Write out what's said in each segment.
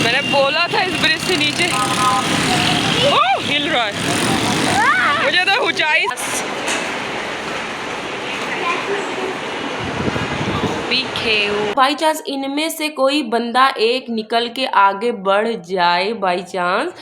मैंने बोला था इस ब्रिज से नीचे। ओह, हिल रहा है। मुझे तो ऊंचाई बाई चांस इनमें से कोई बंदा एक निकल के आगे बढ़ जाए बाई चांस,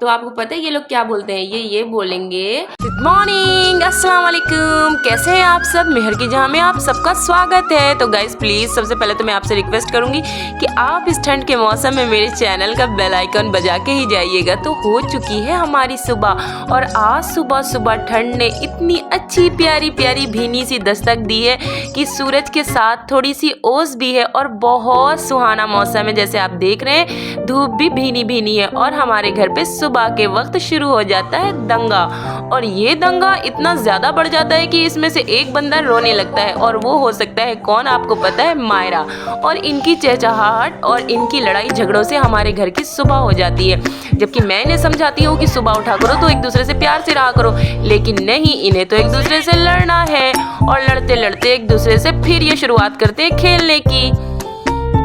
तो आपको पता है ये लोग क्या बोलते हैं? ये बोलेंगे गुड मॉर्निंग, अस्सलाम वालेकुम, कैसे हैं आप सब? मेहर की जहाँ में आप सबका स्वागत है। तो गाइज प्लीज़ सबसे पहले तो मैं आपसे रिक्वेस्ट करूंगी कि आप इस ठंड के मौसम में मेरे चैनल का बेल आइकन बजा के ही जाइएगा। तो हो चुकी है हमारी सुबह, और आज सुबह सुबह ठंड ने इतनी अच्छी प्यारी प्यारी भीनी सी दस्तक दी है कि सूरज के साथ थोड़ी सी ओस भी है और बहुत सुहाना मौसम है। जैसे आप देख रहे हैं धूप भी भीनी भीनी है, और हमारे घर पे सुबह के वक्त शुरू हो जाता है दंगा। और ये दंगा इतना ज़्यादा बढ़ जाता है कि इसमें से एक बंदा रोने लगता है, और वो हो सकता है कौन? आपको पता है, मायरा। और इनकी चहचहाहट और इनकी लड़ाई झगड़ों से हमारे घर की सुबह हो जाती है। जबकि मैं इन्हें समझाती हूँ कि सुबह उठा करो तो एक दूसरे से प्यार से रहा करो, लेकिन नहीं, इन्हें तो एक दूसरे से लड़ना है। और लड़ते लड़ते एक दूसरे से फिर ये शुरुआत करते हैं खेलने की।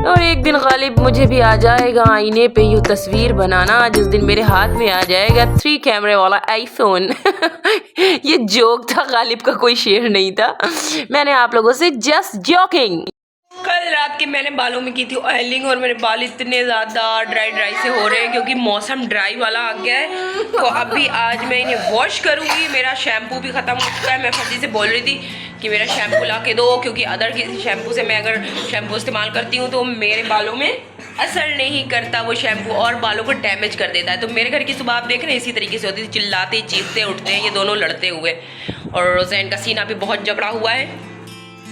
और एक दिन गालिब मुझे भी आ जाएगा आईने पे यूँ तस्वीर बनाना, जिस दिन मेरे हाथ में आ जाएगा 3 कैमरे वाला आईफोन। ये जोक था, गालिब का कोई शेर नहीं था। मैंने आप लोगों से जस्ट जोकिंग। कल रात के मैंने बालों में की थी ऑयलिंग, और मेरे बाल इतने ज़्यादा ड्राई से हो रहे हैं क्योंकि मौसम ड्राई वाला आ गया है। तो अभी आज मैं इन्हें वॉश करूँगी। मेरा शैम्पू भी ख़त्म हो चुका है। मैं फर्जी से बोल रही थी कि मेरा शैम्पू ला के दो, क्योंकि अदर किसी शैम्पू से मैं अगर शैम्पू इस्तेमाल करती हूँ तो मेरे बालों में असर नहीं करता वो शैम्पू, और बालों को डैमेज कर देता है। तो मेरे घर की सुबह आप देख रहे हैं इसी तरीके से होती थी, चिल्लाते चीखते उठते हैं ये दोनों लड़ते हुए। और रोज़ैन का सीना भी बहुत जकड़ा हुआ है।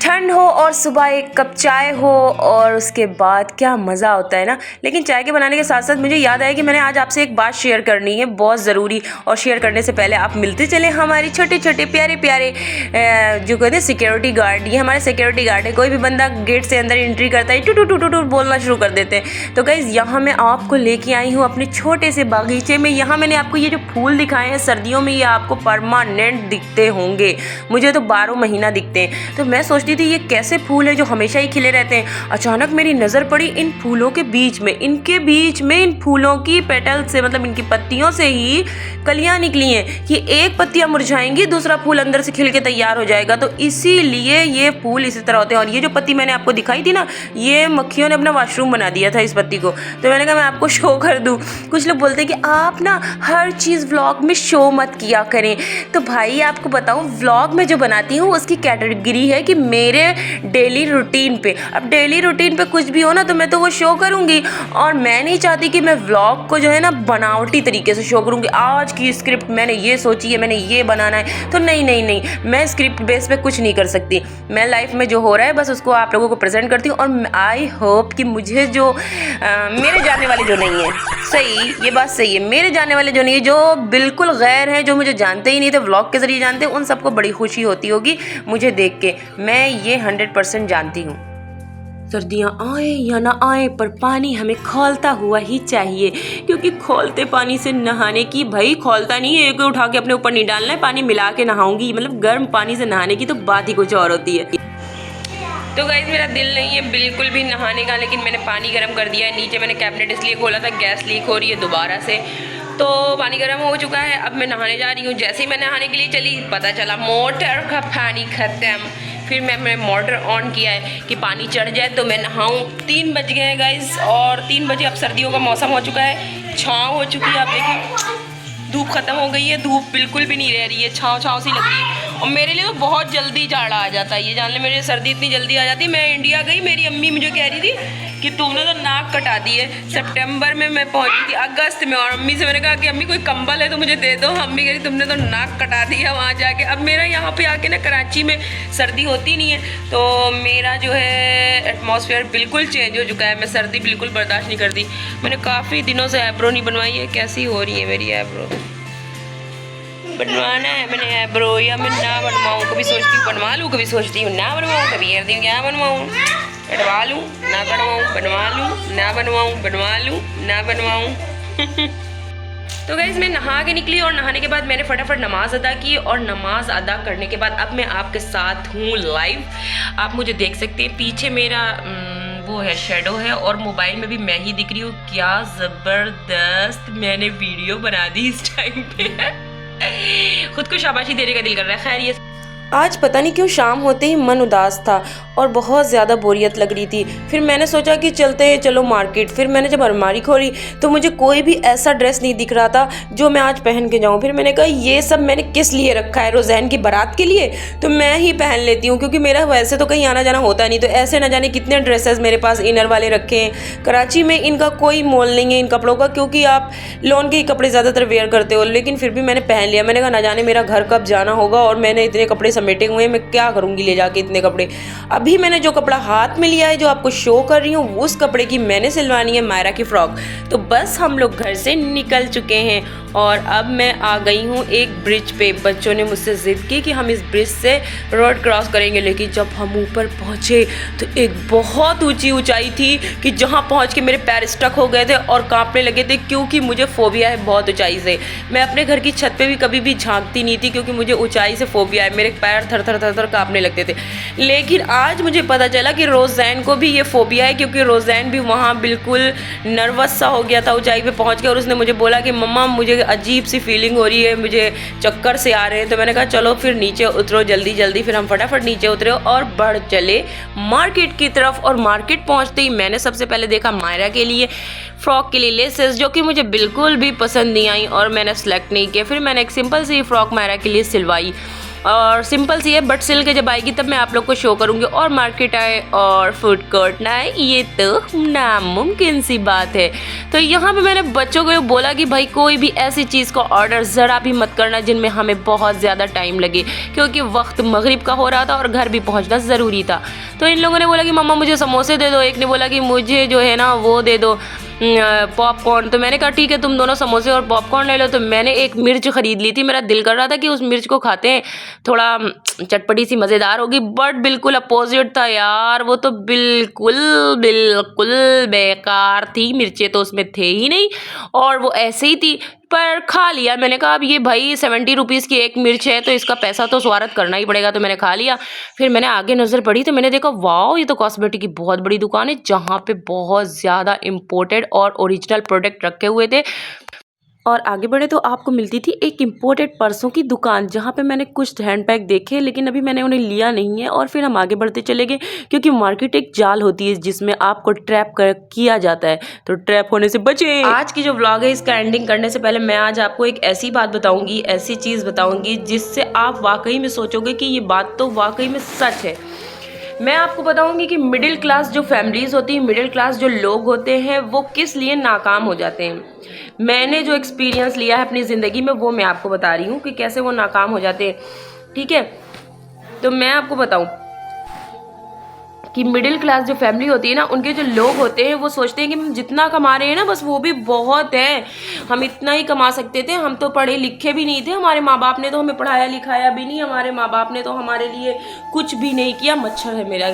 ठंड हो और सुबह एक कप चाय हो, और उसके बाद क्या मज़ा होता है ना। लेकिन चाय के बनाने के साथ साथ मुझे याद आया कि मैंने आज आपसे एक बात शेयर करनी है, बहुत ज़रूरी। और शेयर करने से पहले आप मिलते चले हमारी छोटे छोटे प्यारे प्यारे जो कहते हैं सिक्योरिटी गार्ड। ये हमारे सिक्योरिटी गार्ड है। कोई भी बंदा गेट से अंदर एंट्री करता है टू टू टू टू बोलना शुरू कर देते हैं। तो गाइज़ यहाँ मैं आपको लेके आई हूँ अपने छोटे से बागीचे में। यहाँ मैंने आपको ये जो फूल दिखाए हैं सर्दियों में, ये आपको परमानेंट दिखते होंगे, मुझे तो 12 महीना दिखते हैं। तो मैं सोचती थी ये कैसे फूल है जो हमेशा ही खिले रहते हैं। अचानक मेरी नज़र पड़ी इन फूलों के बीच में, इनके बीच में इन फूलों की पेटल से, मतलब इनकी पत्तियों से ही कलियां निकली हैं कि एक पत्तियां मुरझाएंगी, दूसरा फूल अंदर से खिल के तैयार हो जाएगा। तो इसीलिए ये फूल इसी तरह होते हैं। और ये जो पत्ती मैंने आपको दिखाई थी ना, ये मक्खियों ने अपना वॉशरूम बना दिया था इस पत्ती को। तो मैंने कहा मैं आपको शो कर दूँ। कुछ लोग बोलते हैं कि आप ना हर चीज़ व्लॉग में शो मत किया करें। तो भाई आपको बताऊँ, व्लॉग में जो बनाती हूँ उसकी कैटेगरी है कि मेरे डेली रूटीन पे। अब डेली रूटीन पे कुछ भी हो ना तो मैं तो वो शो करूँगी, और मैं नहीं चाहती कि मैं व्लॉग को जो है ना बनावटी तरीके से शो करूँगी। आज की स्क्रिप्ट मैंने ये सोची है, मैंने ये बनाना है, तो नहीं नहीं नहीं, मैं स्क्रिप्ट बेस पे कुछ नहीं कर सकती। मैं लाइफ में जो हो रहा है बस उसको आप लोगों को प्रेजेंट करती हूँ। और आई होप कि मुझे जो मेरे जानने वाले जो नहीं है, सही, ये बात सही है, मेरे जानने वाले जो नहीं है, जो बिल्कुल गैर हैं, जो मुझे जानते ही नहीं थे, व्लॉग के ज़रिए जानते हैं, उन सबको बड़ी खुशी होती होगी मुझे देख के। मैं ये 100% जानती हूँ। सर्दियाँ आए या ना आए, पर पानी हमें खौलता हुआ ही चाहिए, क्योंकि खौलते पानी से नहाने की, भाई खौलता नहीं है, एक उठा के अपने ऊपर नहीं डालना है, पानी मिला के नहाऊंगी। मतलब गर्म पानी से नहाने की तो बात ही कुछ और होती है। तो गाइस मेरा दिल नहीं है बिल्कुल भी नहाने का, लेकिन मैंने पानी गर्म कर दिया है। नीचे मैंने कैबिनेट इसलिए खोला था, गैस लीक हो रही है दोबारा से, तो पानी गर्म हो चुका है। अब मैं नहाने जा रही हूँ। जैसे ही मैं नहाने के लिए चली, पता चला मोटर का पानी ख़त्म। फिर मैंने मोटर ऑन किया है कि पानी चढ़ जाए तो मैं नहाऊँ। 3 बज गए हैं गाइस, और 3 बजे अब सर्दियों का मौसम हो चुका है, छाँव हो चुकी है। आप देखिए धूप ख़त्म हो गई है, धूप बिल्कुल भी नहीं रह रही है, छाँव छाँव सी लग रही है। और मेरे लिए तो बहुत जल्दी जाड़ा आ जाता है, ये जान ले, मेरी सर्दी इतनी जल्दी आ जाती है। मैं इंडिया गई, मेरी अम्मी मुझे कह रही थी कि तुमने तो नाक कटा दी है। सितंबर में मैं पहुंची थी, अगस्त में, और अम्मी से मैंने कहा कि अम्मी कोई कंबल है तो मुझे दे दो। अम्मी कह रही तुमने तो नाक कटा दी है वहाँ जाके। अब मेरा यहाँ पे आके ना कराची में सर्दी होती नहीं है, तो मेरा जो है एटमॉस्फेयर बिल्कुल चेंज हो चुका है। मैं सर्दी बिल्कुल बर्दाश्त नहीं करती। मैंने काफ़ी दिनों से आईब्रो नहीं बनवाई है। कैसी हो रही है मेरी आईब्रो? बनवाना है मैंने आईब्रो, या मैं ना बनवाऊँ। कभी सोचती हूँ बनवा लूँ, कभी सोचती हूँ ना बनवाऊँ, कभी कहती हूँ क्या बनवाऊँ, कटवा लूँ ना कटवाऊँ, बनवा लूँ ना बनवाऊँ, बनवा लूँ ना बनवाऊँ। तो गाइज़ मैं नहा के निकली, और नहाने के बाद मैंने फटाफट नमाज़ अदा की, और नमाज़ अदा करने के बाद अब मैं आपके साथ हूँ लाइव। आप मुझे देख सकते हैं, पीछे मेरा वो है शेडो है और मोबाइल में भी मैं ही दिख रही हूँ। क्या ज़बरदस्त मैंने वीडियो बना दी इस टाइम पे। खुद को शाबाशी देने का दिल कर रहा है। खैर ये आज पता नहीं क्यों शाम होते ही मन उदास था और बहुत ज़्यादा बोरियत लग रही थी। फिर मैंने सोचा कि चलते हैं, चलो मार्केट। फिर मैंने जब अलमारी खोली तो मुझे कोई भी ऐसा ड्रेस नहीं दिख रहा था जो मैं आज पहन के जाऊँ। फिर मैंने कहा ये सब मैंने किस लिए रखा है, रोज़ैन की बारात के लिए, तो मैं ही पहन लेती हूँ क्योंकि मेरा वैसे तो कहीं आना जाना होता नहीं। तो ऐसे न जाने कितने ड्रेसेस मेरे पास इनर वाले रखे हैं। कराची में इनका कोई मोल नहीं है इन कपड़ों का, क्योंकि आप लॉन के ही कपड़े ज़्यादातर वेयर करते हो। लेकिन फिर भी मैंने पहन लिया। मैंने कहा ना जाने मेरा घर कब जाना होगा और मैंने इतने कपड़े समेटे हुए हैं, मैं क्या करूँगी ले जाके इतने कपड़े। अभी मैंने जो कपड़ा हाथ में लिया है, जो आपको शो कर रही हूँ, उस कपड़े की मैंने सिलवानी है मायरा की फ्रॉक। तो बस हम लोग घर से निकल चुके हैं और अब मैं आ गई हूँ एक ब्रिज पे। बच्चों ने मुझसे ज़िद की कि हम इस ब्रिज से रोड क्रॉस करेंगे, लेकिन जब हम ऊपर पहुँचे तो एक बहुत ऊंची ऊंचाई थी कि जहाँ पहुँच के मेरे पैर स्टक हो गए थे और कांपने लगे थे, क्योंकि मुझे फोबिया है बहुत ऊंचाई से। मैं अपने घर की छत पे भी कभी भी झांकती नहीं थी क्योंकि मुझे ऊंचाई से फोबिया है। मेरे पैर थर थर थर थर कांपने लगते थे। लेकिन आज मुझे पता चला कि रोज़ैन को भी ये फोबिया है, क्योंकि रोज़ैन भी वहाँ बिल्कुल नर्वस सा हो गया था ऊंचाई पे पहुँच के, और उसने मुझे बोला कि मम्मा मुझे अजीब सी फीलिंग हो रही है, मुझे चक्कर से आ रहे हैं। तो मैंने कहा चलो फिर नीचे उतरो जल्दी जल्दी। फिर हम फटाफट नीचे उतरे और बढ़ चले मार्केट की तरफ। और मार्केट पहुंचते ही मैंने सबसे पहले देखा मायरा के लिए फ्रॉक के लिए लेसेस, जो कि मुझे बिल्कुल भी पसंद नहीं आई और मैंने सेलेक्ट नहीं किया। फिर मैंने एक सिंपल सी फ्रॉक मायरा के लिए सिलवाई और सिंपल सी है, बट सिल के जब आएगी तब मैं आप लोग को शो करूँगी। और मार्केट आए और फूड कोर्ट ना आए, ये तो नामुमकिन सी बात है। तो यहाँ पे मैंने बच्चों को बोला कि भाई कोई भी ऐसी चीज़ को ऑर्डर ज़रा भी मत करना जिनमें हमें बहुत ज़्यादा टाइम लगे, क्योंकि वक्त मगरिब का हो रहा था और घर भी पहुँचना ज़रूरी था। तो इन लोगों ने बोला कि मम्मा मुझे समोसे दे दो, एक ने बोला कि मुझे जो है ना वो दे दो पॉपकॉर्न। तो मैंने कहा ठीक है तुम दोनों समोसे और पॉपकॉर्न ले लो। तो मैंने एक मिर्च ख़रीद ली थी, मेरा दिल कर रहा था कि उस मिर्च को खाते हैं, थोड़ा चटपटी सी मज़ेदार होगी, बट बिल्कुल अपोजिट था यार। वो तो बिल्कुल बिल्कुल बेकार थी, मिर्चें तो उसमें थे ही नहीं और वो ऐसे ही थी, पर खा लिया। मैंने कहा अब ये भाई 70 रुपीज़ की एक मिर्च है तो इसका पैसा तो स्वागत करना ही पड़ेगा, तो मैंने खा लिया। फिर मैंने आगे नज़र पड़ी तो मैंने देखा वाह ये तो कॉस्मेटिक की बहुत बड़ी दुकान है, जहाँ पे बहुत ज़्यादा इम्पोर्टेड और ओरिजिनल प्रोडक्ट रखे हुए थे। और आगे बढ़े तो आपको मिलती थी एक इम्पोर्टेड पर्सों की दुकान, जहाँ पे मैंने कुछ हैंडबैग देखे, लेकिन अभी मैंने उन्हें लिया नहीं है। और फिर हम आगे बढ़ते चले गए, क्योंकि मार्केट एक जाल होती है जिसमें आपको ट्रैप किया जाता है, तो ट्रैप होने से बचें। आज की जो व्लॉग है इसका एंडिंग करने से पहले मैं आज आपको एक ऐसी बात बताऊंगी, ऐसी चीज़ बताऊंगी जिससे आप वाकई में सोचोगे कि ये बात तो वाकई में सच है। मैं आपको बताऊंगी कि मिडिल क्लास जो फैमिलीज़ होती हैं, मिडिल क्लास जो लोग होते हैं, वो किस लिए नाकाम हो जाते हैं। मैंने जो एक्सपीरियंस लिया है अपनी ज़िंदगी में वो मैं आपको बता रही हूँ कि कैसे वो नाकाम हो जाते हैं। ठीक है, तो मैं आपको बताऊँ कि मिडिल क्लास जो फैमिली होती है ना, उनके जो लोग होते हैं वो सोचते हैं कि हम जितना कमा रहे हैं ना बस वो भी बहुत है, हम इतना ही कमा सकते थे, हम तो पढ़े लिखे भी नहीं थे, हमारे माँ बाप ने तो हमें पढ़ाया लिखाया भी नहीं, हमारे माँ बाप ने तो हमारे लिए कुछ भी नहीं किया। मच्छर है मेरा,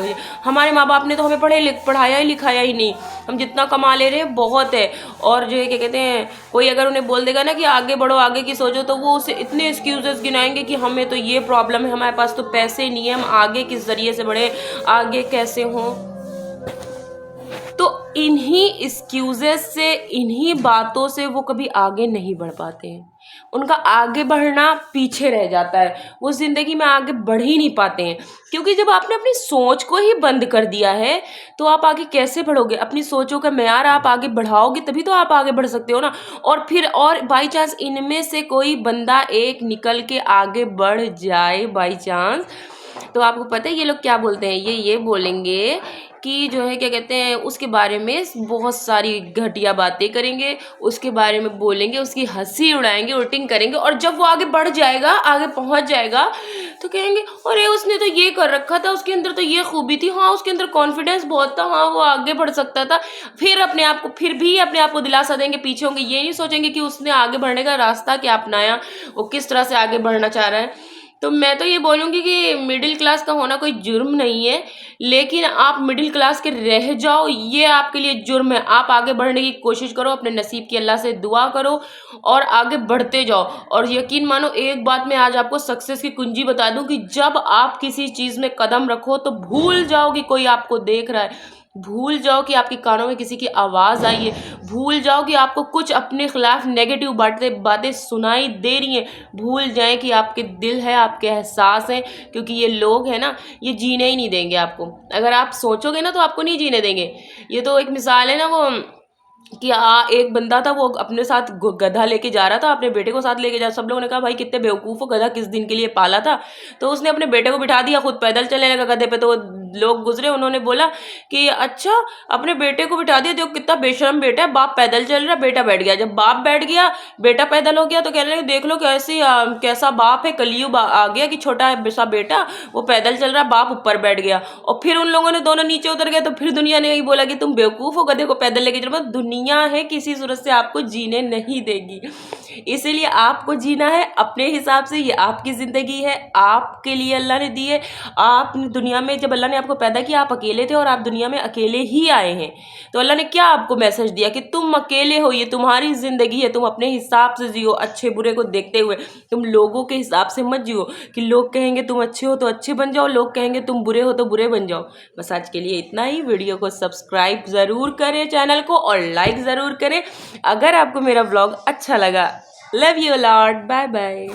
हमारे माँ बाप ने तो हमें पढ़ाया ही लिखाया ही नहीं, हम जितना कमा ले रहे हैं बहुत है। और जो है क्या कहते हैं, कोई अगर उन्हें बोल देगा ना कि आगे बढ़ो आगे की सोचो, तो वो उसे इतने एक्सक्यूजेस गिनाएंगे कि हमें तो ये प्रॉब्लम है, हमारे पास तो पैसे नहीं है, हम आगे किस जरिए से बढ़े, आगे कैसे हो। तो इन्हीं एक्सक्यूजेस से, इन्हीं बातों से वो कभी आगे नहीं बढ़ पाते हैं, उनका आगे बढ़ना पीछे रह जाता है, वो ज़िंदगी में आगे बढ़ ही नहीं पाते हैं। क्योंकि जब आपने अपनी सोच को ही बंद कर दिया है तो आप आगे कैसे बढ़ोगे। अपनी सोचों का मेयार आप आगे बढ़ाओगे तभी तो आप आगे बढ़ सकते हो ना। और फिर और बाई चांस इनमें से कोई बंदा एक निकल के आगे बढ़ जाए बाई चांस, तो आपको पता है ये लोग क्या बोलते हैं, ये बोलेंगे कि जो है क्या कहते हैं, उसके बारे में बहुत सारी घटिया बातें करेंगे, उसके बारे में बोलेंगे, उसकी हंसी उड़ाएंगे, उल्टिंग करेंगे। और जब वो आगे बढ़ जाएगा, आगे पहुंच जाएगा, तो कहेंगे अरे उसने तो ये कर रखा था, उसके अंदर तो ये खूबी थी, हाँ उसके अंदर कॉन्फिडेंस बहुत था, हाँ वो आगे बढ़ सकता था। फिर अपने आप को दिलासा देंगे, पीछे होंगे, ये नहीं सोचेंगे कि उसने आगे बढ़ने का रास्ता क्या अपनाया, वो किस तरह से आगे बढ़ना चाह रहा है। तो मैं तो ये बोलूँगी कि मिडिल क्लास का होना कोई जुर्म नहीं है, लेकिन आप मिडिल क्लास के रह जाओ ये आपके लिए जुर्म है। आप आगे बढ़ने की कोशिश करो, अपने नसीब की अल्लाह से दुआ करो और आगे बढ़ते जाओ। और यकीन मानो एक बात मैं आज आपको सक्सेस की कुंजी बता दूं कि जब आप किसी चीज़ में कदम रखो तो भूल जाओ कि कोई आपको देख रहा है। भूल जाओ कि आपके कानों में किसी की आवाज़ आई है, भूल जाओ कि आपको कुछ अपने खिलाफ नेगेटिव बातें सुनाई दे रही हैं, भूल जाएं कि आपके दिल है, आपके एहसास हैं, क्योंकि ये लोग हैं ना, ये जीने ही नहीं देंगे आपको। अगर आप सोचोगे ना तो आपको नहीं जीने देंगे। ये तो एक मिसाल है ना, वो कि एक बंदा था, वो अपने साथ गधा लेके जा रहा था, अपने बेटे को साथ लेके जा, सब लोगों ने कहा भाई कितने बेवकूफ़ हो, गधा किस दिन के लिए पाला था। तो उसने अपने बेटे को बिठा दिया, खुद पैदल चलने लगा गधे पे। तो लोग गुजरे, उन्होंने बोला कि अच्छा अपने बेटे को बिठा दिया, देखो कितना बेशरम बेटा है, बाप पैदल चल रहा, बेटा बैठ गया। जब बाप बैठ गया, बेटा पैदल हो गया, तो कहने लगे देख लो कैसा बाप है, कलयुग आ गया कि छोटा सा बेटा वो पैदल चल रहा, बाप ऊपर बैठ गया। और फिर उन लोगों ने दोनों नीचे उतर गए, तो फिर दुनिया ने यही बोला कि तुम बेवकूफ़ हो, गधे को पैदल लेके चलो। दुनिया है किसी सूरत से आपको जीने नहीं देगी, इसीलिए आपको जीना है अपने हिसाब से। ये आपकी ज़िंदगी है, आपके लिए अल्लाह ने दी है। आपने दुनिया में, जब अल्लाह ने आपको पैदा किया आप अकेले थे और आप दुनिया में अकेले ही आए हैं। तो अल्लाह ने क्या आपको मैसेज दिया कि तुम अकेले हो, ये तुम्हारी ज़िंदगी है, तुम अपने हिसाब से जियो, अच्छे बुरे को देखते हुए। तुम लोगों के हिसाब से मत जियो कि लोग कहेंगे तुम अच्छे हो तो अच्छे बन जाओ, लोग कहेंगे तुम बुरे हो तो बुरे बन जाओ। बस आज के लिए इतना ही। वीडियो को सब्सक्राइब ज़रूर करें चैनल को, और लाइक ज़रूर करें अगर आपको मेरा व्लॉग अच्छा लगा। Love you lot, bye bye.